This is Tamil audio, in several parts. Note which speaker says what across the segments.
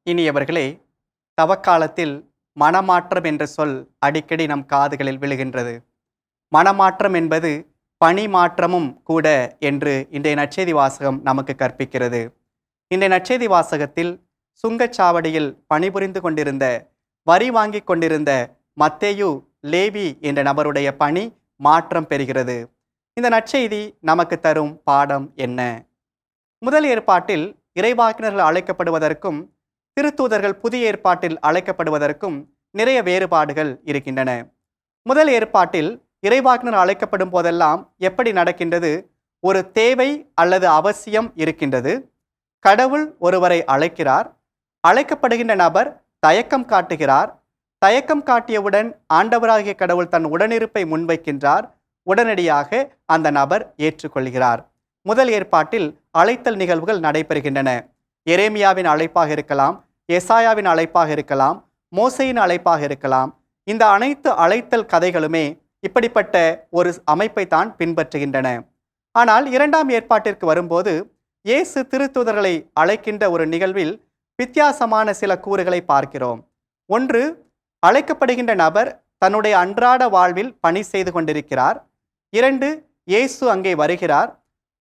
Speaker 1: இனியவர்களே, தவக்காலத்தில் மனமாற்றம் என்ற சொல் அடிக்கடி நம் காதுகளில் விழுகின்றது. மனமாற்றம் என்பது பணி மாற்றமும் கூட என்று இன்றைய நற்செய்தி வாசகம் நமக்கு கற்பிக்கிறது. இன்றைய நற்செய்தி வாசகத்தில் சுங்கச்சாவடியில் பணிபுரிந்து கொண்டிருந்த, வரி வாங்கிக் கொண்டிருந்த மத்தேயு, லேவி என்ற நபருடைய பணி மாற்றம் பெறுகிறது. இந்த நற்செய்தி நமக்கு தரும் பாடம் என்ன? முதல் ஏற்பாட்டில் இறைவாக்கினர்கள் அழைக்கப்படுவதற்கும் திருத்தூதர்கள் புதிய ஏற்பாட்டில் அழைக்கப்படுவதற்கும் நிறைய வேறுபாடுகள் இருக்கின்றன. முதல் ஏற்பாட்டில் இறைவாக்கினர் அழைக்கப்படும் போதெல்லாம் எப்படி நடக்கின்றது? ஒரு தேவை அல்லது அவசியம் இருக்கின்றது. கடவுள் ஒருவரை அழைக்கிறார். அழைக்கப்படுகின்ற நபர் தயக்கம் காட்டுகிறார். தயக்கம் காட்டியவுடன் ஆண்டவராகிய கடவுள் தன் உடனிருப்பை முன்வைக்கின்றார். உடனடியாக அந்த நபர் ஏற்றுக்கொள்கிறார். முதல் ஏற்பாட்டில் அழைத்தல் நிகழ்வுகள் நடைபெறுகின்றன. எரேமியாவின் அழைப்பாக இருக்கலாம், எசாயாவின் அழைப்பாக இருக்கலாம், மோசையின் அழைப்பாக இருக்கலாம். இந்த அனைத்து அழைத்தல் கதைகளுமே இப்படிப்பட்ட ஒரு அமைப்பை தான் பின்பற்றுகின்றன. ஆனால் இரண்டாம் ஏற்பாட்டிற்கு வரும்போது இயேசு திருத்தூதர்களை அழைக்கின்ற ஒரு நிகழ்வில் வித்தியாசமான சில கூறுகளை பார்க்கிறோம். ஒன்று, அழைக்கப்படுகின்ற நபர் தன்னுடைய அன்றாட வாழ்வில் பணி செய்து கொண்டிருக்கிறார். 2, இயேசு அங்கே வருகிறார்.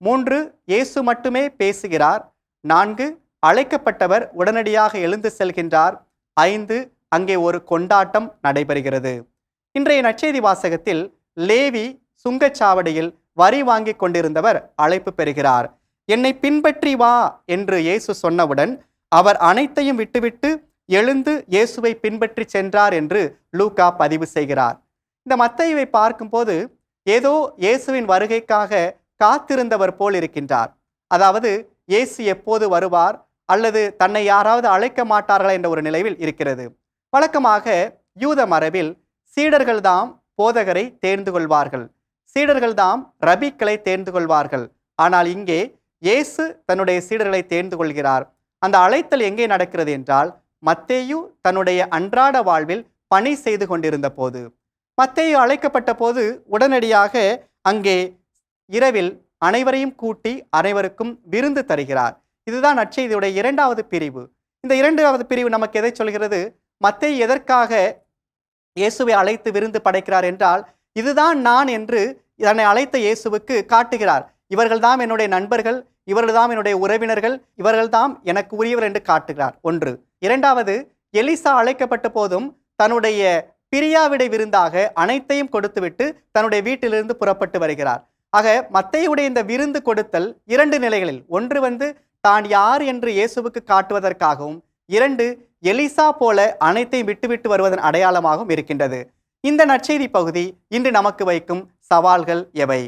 Speaker 1: 3, இயேசு மட்டுமே பேசுகிறார். 4, அழைக்கப்பட்டவர் உடனடியாக எழுந்து செல்கின்றார். 5, அங்கே ஒரு கொண்டாட்டம் நடைபெறுகிறது. இன்றைய நற்செய்தி வாசகத்தில் லேவி சுங்கச்சாவடியில் வரி வாங்கி கொண்டிருந்தவர் அழைப்பு பெறுகிறார். என்னை பின்பற்றி வா என்று இயேசு சொன்னவுடன் அவர் அனைத்தையும் விட்டுவிட்டு எழுந்து இயேசுவை பின்பற்றி சென்றார் என்று லூக்கா பதிவு செய்கிறார். இந்த மத்தேயுவை பார்க்கும்போது ஏதோ இயேசுவின் வருகைக்காக காத்திருந்தவர் போல் இருக்கின்றார். அதாவது இயேசு எப்போது வருவார் அல்லது தன்னை யாராவது அழைக்க மாட்டார்களா என்ற ஒரு நிலையில் இருக்கிறது. வழக்கமாக யூத மரபில் சீடர்கள்தாம் போதகரை தேர்ந்து கொள்வார்கள், சீடர்கள்தாம் ரபிக்களை தேர்ந்து கொள்வார்கள். ஆனால் இங்கே இயேசு தன்னுடைய சீடர்களை தேர்ந்து கொள்கிறார். அந்த அழைத்தல் எங்கே நடக்கிறது என்றால், மத்தேயு தன்னுடைய அன்றாட வாழ்வில் பணி செய்து கொண்டிருந்த போது. மத்தேயு அழைக்கப்பட்ட போது உடனடியாக அங்கே இரவில் அனைவரையும் கூட்டி அனைவருக்கும் விருந்து தருகிறார். இதுதான் நற்செய்தியுடைய இரண்டாவது பிரிவு. இந்த இரண்டாவது பிரிவு நமக்கு எதை சொல்கிறது? மத்தேயு எதற்காக இயேசுவை அழைத்து விருந்து படைக்கிறார் என்றால், இதுதான் நான் என்று தன்னை அழைத்த இயேசுவுக்கு காட்டுகிறார். இவர்கள்தாம் என்னுடைய நண்பர்கள், இவர்கள்தாம் என்னுடைய உறவினர்கள், இவர்கள்தாம் எனக்கு உரியவர் என்று காட்டுகிறார். ஒன்று. இரண்டாவது, எலிசா அழைக்கப்பட்ட போதும் தன்னுடைய பிரியாவிடை விருந்தாக அனைத்தையும் கொடுத்துவிட்டு தன்னுடைய வீட்டிலிருந்து புறப்பட்டு வருகிறார். ஆக மத்தேயுடைய இந்த விருந்து கொடுத்தல் இரண்டு நிலைகளில், ஒன்று தான் யார் என்று இயேசுவுக்கு காட்டுவதற்காகவும், 2, எலிசா போல அனைத்தையும் விட்டுவிட்டு வருவதன் அடையாளமாகவும் இருக்கின்றது. இந்த நற்செய்தி பகுதி இன்று நமக்கு வைக்கும் சவால்கள் எவை?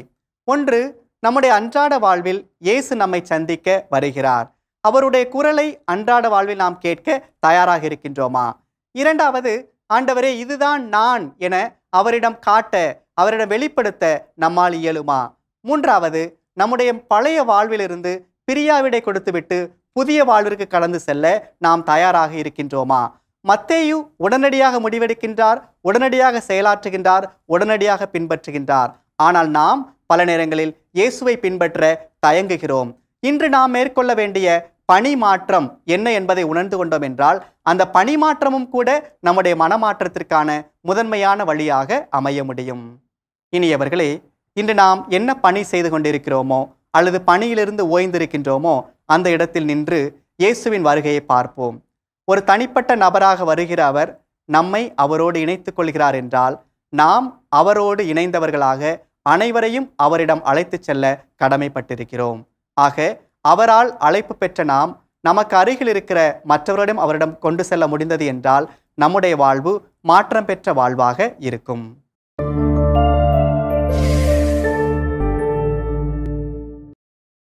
Speaker 1: 1, நம்முடைய அன்றாட வாழ்வில் இயேசு நம்மை சந்திக்க வருகிறார். அவருடைய குரலை அன்றாட வாழ்வில் நாம் கேட்க தயாராக இருக்கின்றோமா? 2வது, ஆண்டவரே இதுதான் நான் என அவரிடம் காட்ட, அவரிடம் வெளிப்படுத்த நம்மால் இயலுமா? 3வது, நம்முடைய பழைய வாழ்விலிருந்து பிரியாவிடை கொடுத்துவிட்டு புதிய வாழ்விற்கு கடந்து செல்ல நாம் தயாராக இருக்கின்றோமா? மத்தேயு உடனடியாக முடிவெடுக்கின்றார், உடனடியாக செயலாற்றுகின்றார், உடனடியாக பின்பற்றுகின்றார். ஆனால் நாம் பல நேரங்களில் இயேசுவை பின்பற்ற தயங்குகிறோம். இன்று நாம் மேற்கொள்ள வேண்டிய பணி மாற்றம் என்ன என்பதை உணர்ந்து கொண்டோம் என்றால், அந்த பணி மாற்றமும் கூட நம்முடைய மனமாற்றத்திற்கான முதன்மையான வழியாக அமைய முடியும். இனியவர்களே, இன்று நாம் என்ன பணி செய்து கொண்டிருக்கிறோமோ அல்லது பணியிலிருந்து ஓய்ந்திருக்கின்றோமோ அந்த இடத்தில் நின்று இயேசுவின் வருகையை பார்ப்போம். ஒரு தனிப்பட்ட நபராக வருகிற அவர் நம்மை அவரோடு இணைத்துக் கொள்கிறார் என்றால், நாம் அவரோடு இணைந்தவர்களாக அனைவரையும் அவரிடம் அழைத்து செல்ல கடமைப்பட்டிருக்கிறோம். ஆக அவரால் அழைப்பு பெற்ற நாம் நமக்கு அருகில் இருக்கிற மற்றவரிடம் அவரிடம் கொண்டு செல்ல முடிந்தது என்றால் நம்முடைய வாழ்வு மாற்றம் பெற்ற வாழ்வாக இருக்கும்.